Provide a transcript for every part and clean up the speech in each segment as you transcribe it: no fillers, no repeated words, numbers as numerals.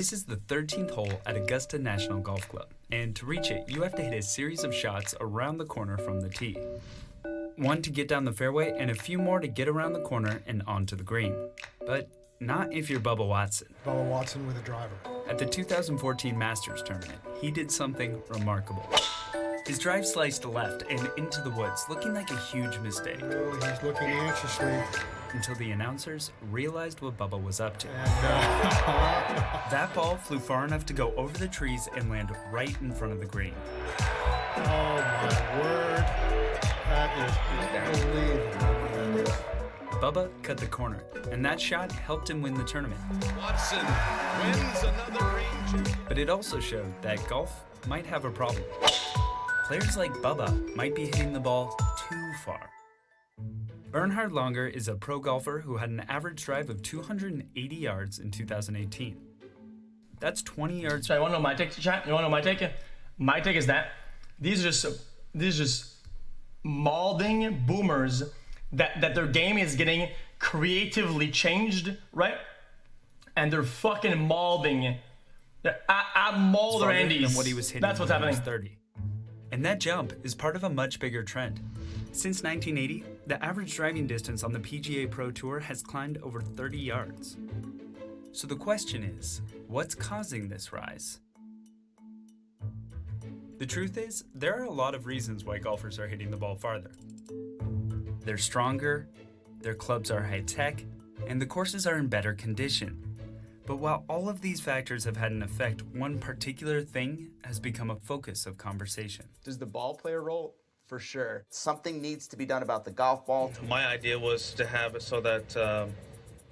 This is the 13th hole at Augusta National Golf Club, and to reach it, you have to hit a series of shots around the corner from the tee. One to get down the fairway, and a few more to get around the corner and onto the green. But not if you're Bubba Watson. Bubba Watson with a driver. At the 2014 Masters tournament, he did something remarkable. His drive sliced left and into the woods, looking like a huge mistake. Oh, he's looking anxiously. Until the announcers realized what Bubba was up to. And, That ball flew far enough to go over the trees and land right in front of the green. oh my word. That is unbelievable. Bubba cut the corner, and that shot helped him win the tournament. Watson wins another range. But it also showed that golf might have a problem. Players like Bubba might be hitting the ball too far. Bernhard Langer is a pro golfer who had an average drive of 280 yards in 2018. That's 20 yards. So you want to know my take, chat? You want to know my take? My take is that these are just mauling boomers that their game is getting creatively changed, right? And they're fucking mauling. I maul their Andes. Than what he was hitting. That's what's happening. 30. And that jump is part of a much bigger trend. Since 1980, the average driving distance on the PGA Pro Tour has climbed over 30 yards. So the question is, what's causing this rise? The truth is, there are a lot of reasons why golfers are hitting the ball farther. They're stronger, their clubs are high-tech, and the courses are in better condition. But while all of these factors have had an effect, one particular thing has become a focus of conversation. Does the ball play a role? For sure. Something needs to be done about the golf ball. My idea was to have it so that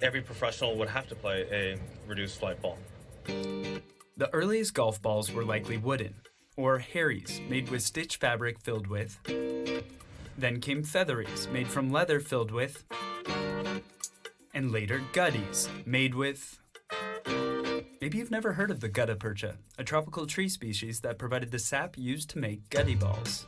every professional would have to play a reduced flight ball. The earliest golf balls were likely wooden, or Harrys, made with stitch fabric filled with. Then came Featheries, made from leather filled with. And later Gutties, made with... Maybe you've never heard of the gutta percha, a tropical tree species that provided the sap used to make gutty balls.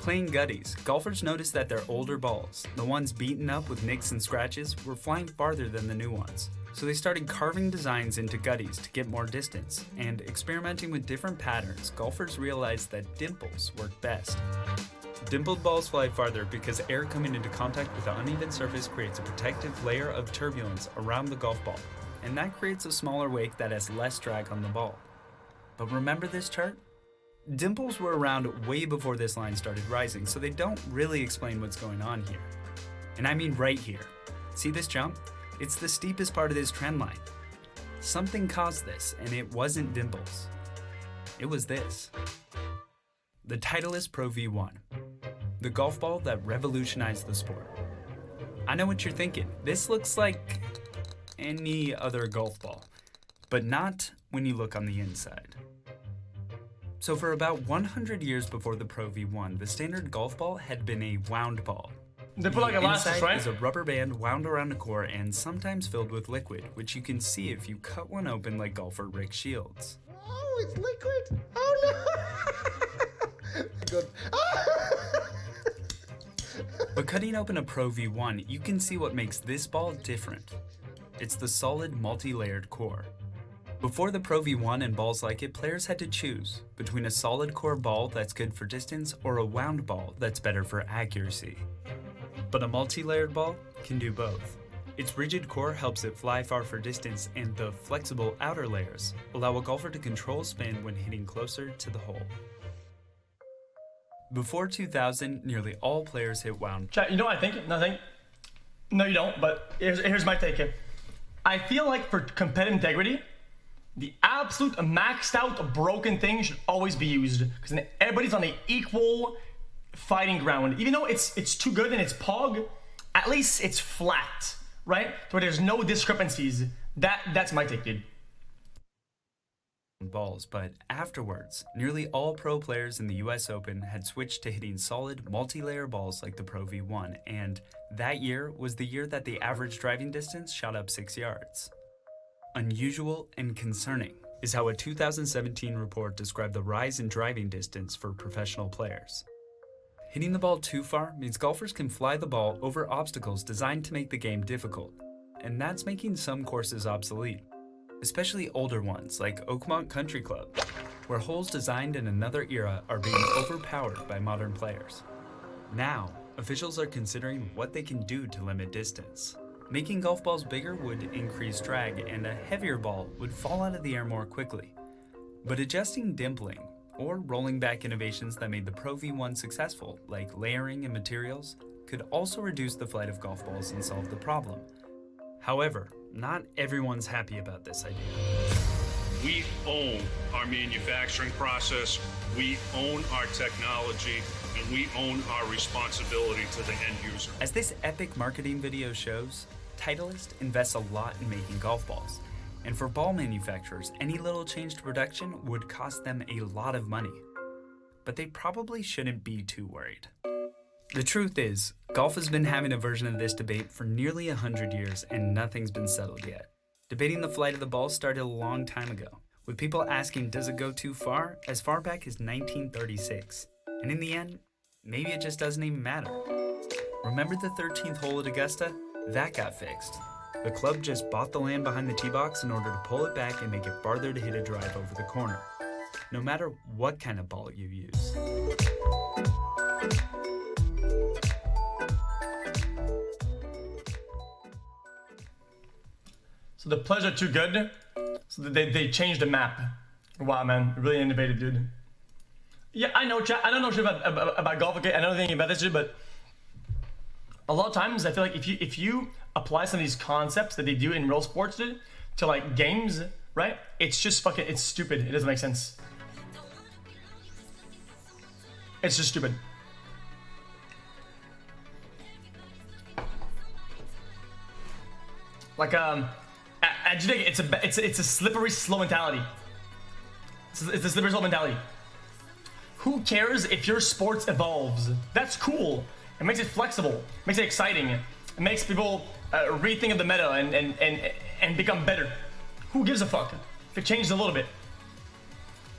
Playing gutties, golfers noticed that their older balls, the ones beaten up with nicks and scratches, were flying farther than the new ones. So they started carving designs into gutties to get more distance, and experimenting with different patterns, golfers realized that dimples worked best. Dimpled balls fly farther because air coming into contact with the uneven surface creates a protective layer of turbulence around the golf ball, and that creates a smaller wake that has less drag on the ball. But remember this chart? Dimples were around way before this line started rising, so they don't really explain what's going on here. And I mean right here. See this jump? It's the steepest part of this trend line. Something caused this, and it wasn't dimples. It was this. The Titleist Pro V1, the golf ball that revolutionized the sport. I know what you're thinking. This looks like any other golf ball, but not when you look on the inside. So for about 100 years before the Pro V1, the standard golf ball had been a wound ball. They put like elastic, inside right? is a rubber band wound around a core and sometimes filled with liquid, which you can see if you cut one open like golfer Rick Shields. oh, it's liquid. Oh, no. Good. But cutting open a Pro V1, you can see what makes this ball different. It's the solid multi-layered core. Before the Pro V1 and balls like it, players had to choose between a solid core ball that's good for distance or a wound ball that's better for accuracy. But a multi-layered ball can do both. Its rigid core helps it fly far for distance, and the flexible outer layers allow a golfer to control spin when hitting closer to the hole. Before 2000, nearly all players hit wound. Chat, you know what I think? Nothing. No, you don't, but here's my take here. I feel like for competitive integrity, the absolute maxed out broken thing should always be used, because then everybody's on the equal fighting ground. Even though it's too good and it's pog, at least it's flat, right? So where there's no discrepancies. That's my take, dude. Balls, but afterwards, nearly all pro players in the US Open had switched to hitting solid multi-layer balls like the Pro V1, and that year was the year that the average driving distance shot up 6 yards. Unusual and concerning is how a 2017 report described the rise in driving distance for professional players. Hitting the ball too far means golfers can fly the ball over obstacles designed to make the game difficult, and that's making some courses obsolete. especially older ones like Oakmont Country Club, where holes designed in another era are being overpowered by modern players. Now, officials are considering what they can do to limit distance. Making golf balls bigger would increase drag, and a heavier ball would fall out of the air more quickly. But adjusting dimpling, or rolling back innovations that made the Pro V1 successful, like layering and materials, could also reduce the flight of golf balls and solve the problem. However, not everyone's happy about this idea. We own our manufacturing process, we own our technology, and we own our responsibility to the end user. As this epic marketing video shows, Titleist invests a lot in making golf balls. And for ball manufacturers, any little change to production would cost them a lot of money. But they probably shouldn't be too worried. The truth is, golf has been having a version of this debate for nearly 100 years and nothing's been settled yet. Debating the flight of the ball started a long time ago, with people asking does it go too far as far back as 1936. And in the end, maybe it just doesn't even matter. Remember the 13th hole at Augusta? That got fixed. The club just bought the land behind the tee box in order to pull it back and make it farther to hit a drive over the corner, no matter what kind of ball you use. So the players are too good, so they changed the map. Wow, man, really innovative, dude. Yeah, I know, chat. I don't know shit about golf, okay? I don't know anything about this shit, but a lot of times I feel like if you apply some of these concepts that they do in real sports, dude, to like games, right? It's just fucking, it's stupid. It doesn't make sense. It's just stupid. Like it's a slippery slow mentality. It's a slippery slow mentality. Who cares if your sports evolves? That's cool. It makes it flexible. It makes it exciting. It makes people rethink of the meta and become better. Who gives a fuck if it changes a little bit?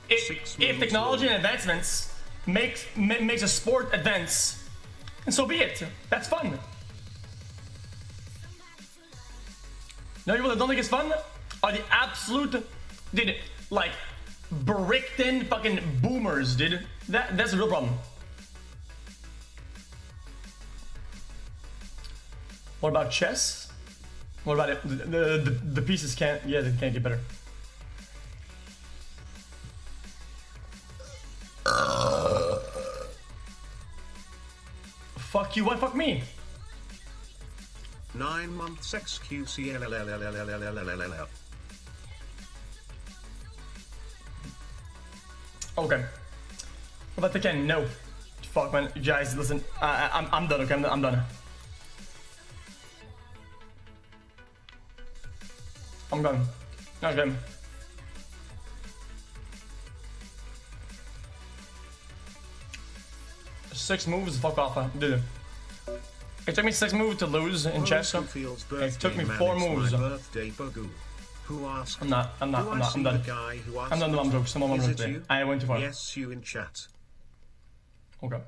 If technology and advancements makes a sport advance, and so be it. That's fun. No, people that don't think it's fun are the absolute, dude, like bricked-in fucking boomers, dude. That's the real problem. What about chess? What about it? The pieces can't. Yeah, they can't get better. Fuck you. Why fuck me? 9 months xQc. Okay. What about the Ken? No. Fuck, man. Guys, listen. I'm done. Okay, I'm done. I'm done. Okay. 6 moves. Fuck off, dude. It took me 6 moves to lose in chess. It took me 4 moves. Who asked? I'm not. I'm done. I'm done the mom jokes. I'm on today. I went too far. Yes, you in chat. Okay.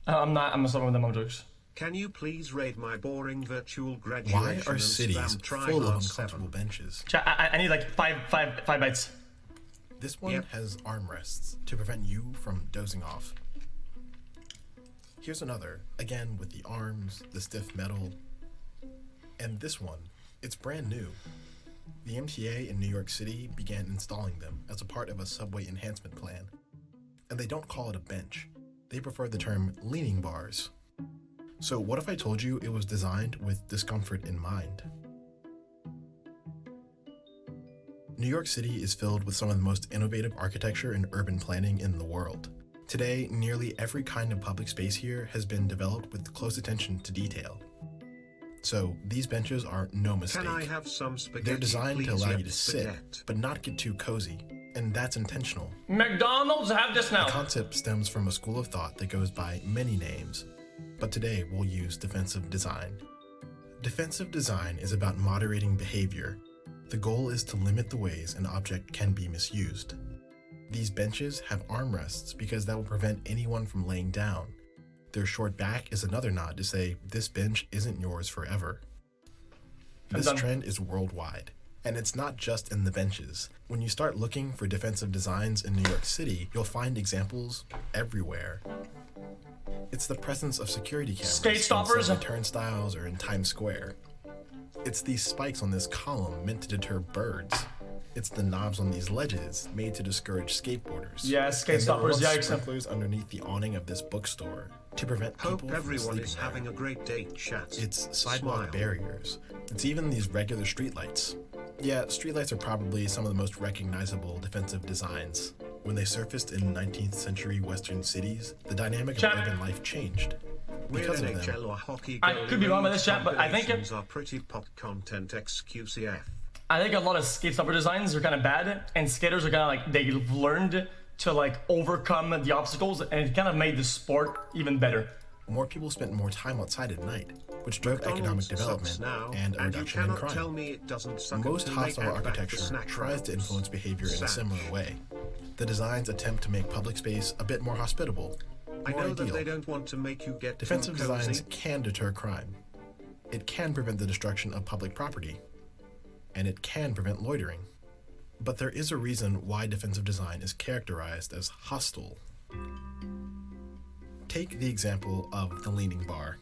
I'm not stopping with the mom jokes. Can you please rate my boring virtual graduation? Why are and cities spam try full of hard uncomfortable 7? benches? Chat, I need like five bites. This one Yep. has armrests to prevent you from dozing off. Here's another, again with the arms, the stiff metal. And this one, it's brand new. The MTA in New York City began installing them as a part of a subway enhancement plan. And they don't call it a bench. They prefer the term leaning bars. So what if I told you it was designed with discomfort in mind? New York City is filled with some of the most innovative architecture and urban planning in the world. Today, nearly every kind of public space here has been developed with close attention to detail. So these benches are no mistake. Can I have some spaghetti? They're designed to please? allow Yep, you to sit, spaghetti. but not get too cozy. And that's intentional. McDonald's, have this now. The concept stems from a school of thought that goes by many names, but today we'll use defensive design. Defensive design is about moderating behavior. The goal is to limit the ways an object can be misused. These benches have armrests because that will prevent anyone from laying down. Their short back is another nod to say this bench isn't yours forever. This done. trend is worldwide. And it's not just in the benches. When you start looking for defensive designs in New York City, you'll find examples everywhere. It's the presence of security cameras Skate stoppers, in turnstiles or in Times Square. It's these spikes on this column meant to deter birds. It's the knobs on these ledges made to discourage skateboarders. Yeah, skate stoppers, yikes. Sprinklers underneath the awning of this bookstore to prevent people Hope from everyone sleeping is there. having a great day, chat. It's sidewalk Smile. barriers. It's even these regular streetlights. Yeah, streetlights are probably some of the most recognizable defensive designs. When they surfaced in 19th century Western cities, the dynamic of urban life changed. Weird Because of NHL them, or hockey I goalie could be wrong by range this, chat, but I think combinations are pretty pop content xQcf. I think a lot of skate stopper designs are kind of bad, and skaters are kind of like, they've learned to like overcome the obstacles, and it kind of made the sport even better. more people spent more time outside at night, which drove economic McDonald's development sucks now, and a you reduction in cannot tell crime. me it doesn't suck Most until they hostile add back the architecture snack tries to wraps. influence behavior in a Sad. similar way. The designs attempt to make public space a bit more hospitable, I more know that ideal. they don't want to make you get Defensive too cozy. designs can deter crime. It can prevent the destruction of public property, and it can prevent loitering. But there is a reason why defensive design is characterized as hostile. Take the example of the leaning bar.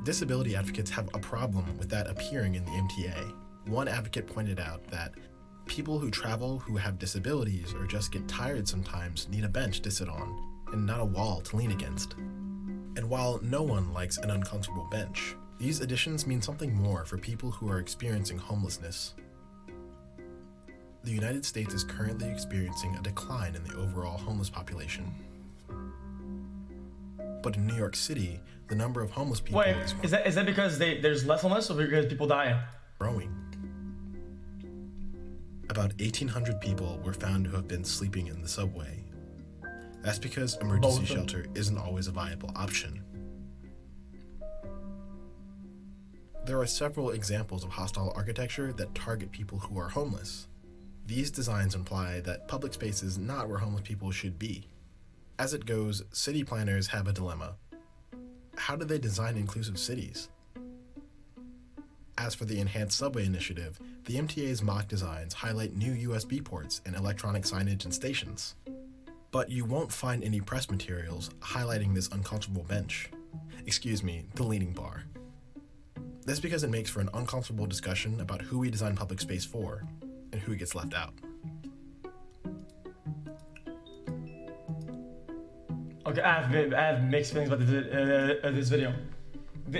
Disability advocates have a problem with that appearing in the MTA. One advocate pointed out that people who travel who have disabilities or just get tired sometimes need a bench to sit on and not a wall to lean against. And while no one likes an uncomfortable bench, these additions mean something more for people who are experiencing homelessness. The United States is currently experiencing a decline in the overall homeless population. But in New York City, the number of homeless people Wait, is is that because there's less homeless or because people die? growing. About 1,800 people were found to have been sleeping in the subway. That's because emergency Both of them. shelter isn't always a viable option. There are several examples of hostile architecture that target people who are homeless. These designs imply that public space is not where homeless people should be. As it goes, city planners have a dilemma. How do they design inclusive cities? As for the Enhanced Subway Initiative, the MTA's mock designs highlight new USB ports and electronic signage in stations. But you won't find any press materials highlighting this uncomfortable bench. Excuse me, the leaning bar. That's because it makes for an uncomfortable discussion about who we design public space for and who gets left out. Okay, I have mixed feelings about this video.